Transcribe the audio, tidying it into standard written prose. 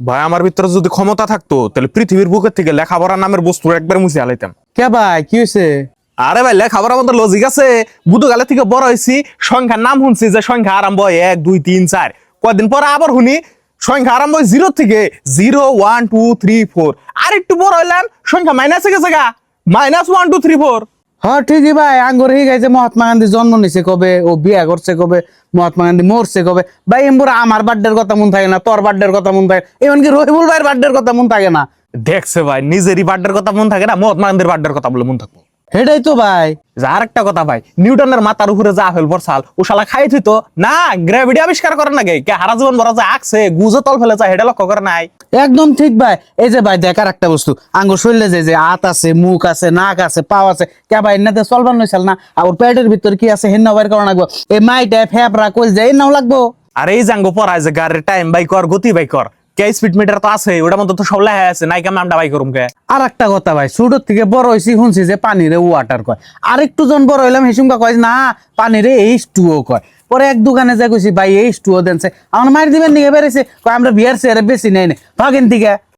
ভাই আমার ভিতরে যদি ক্ষমতা থাকতো তাহলে পৃথিবীর বুকের থেকে লেখাপড়া নামের বস্তু একবার মুছে আলাইতাম। কে ভাই কি হয়েছে? আরে ভাই লেখাপড়ার মধ্যে লজিক আছে। বুধকালে থেকে বড় হয়েছি, সংখ্যার নাম শুনছি যে সংখ্যা আরম্ভ হয় 1 2 3 4, কয়েকদিন পরে আবার শুনি সংখ্যা আরম্ভ হয় 0 থেকে 0 1 2 3 4। আর একটু বড় হইলাম সংখ্যা মাইনাসে গেছে গা, -1 2 3 4। হ্যাঁ ঠিকই ভাই, আঙ্গুর হয়ে গেছে মহাত্মা গান্ধী জন্ম নিছে কবে, ও বিয়া করছে কবে, মহাত্মা গান্ধী মরছে কবে। ভাই এমবুরা আমার বার্থডের কথা মন থাকে না, তোর বার্থডের কথা মন থাকে, এমনকি রহিমুল ভাইয়ের বার্থডের কথা মন থাকে না। দেখছে ভাই, নিজেরই বার্থডের কথা মন থাকে না, মহাত্মা গান্ধীর বার্থডের কথা বলে মন থাকবো। সেটাই তো ভাই। আর একটা কথা ভাই, নিউটনের মাথার উপরে যা হইল বরসাল ও শালা খাই থইত না, গ্র্যাভিটি আবিষ্কার করে না গে কে হারা জীবন বড় যা আঁকছে গুজো তল ফেলে যায়, হেডা লক্ষ্য করে নাই। একদম ঠিক ভাই। এই যে ভাই দেখার একটা বস্তু, আঙ্গুর শরীরে যে হাত আছে, মুখ আছে, নাক আছে, পাও আছে, কে ভাই এনাতে চলবার নইছাল না, আর পেটের ভিতর কি আছে হেন বাইর করা লাগবো, এই মাইটা ফেবরা কই যায় নাও লাগবো। আর এই জাঙ্গ পড়ায় যে গাড়ির টাইম বাই কর, গতি বাই কর, কে স্পিড মিটার তো আছে, ওটার মধ্যে তো সব লেখা আছে, নাই কেমন আমরা বাই করুম কে। আর একটা কথা ভাই, ছোট থেকে বড় হয়েছি শুনছি যে পানিরে ওয়াটার কয়, আর একটু জন বড় হইলাম হেসুমকা কয় না পানিরে H2O কয়। পরে এক দোকানে যাই কইছি ভাই H2O দেনছে, আমার মার দিবেন নিয়ে বেড়েছে, কয় আমরা বিয়ার চেয়ারে বেশি নেই ভাগেন দিকে।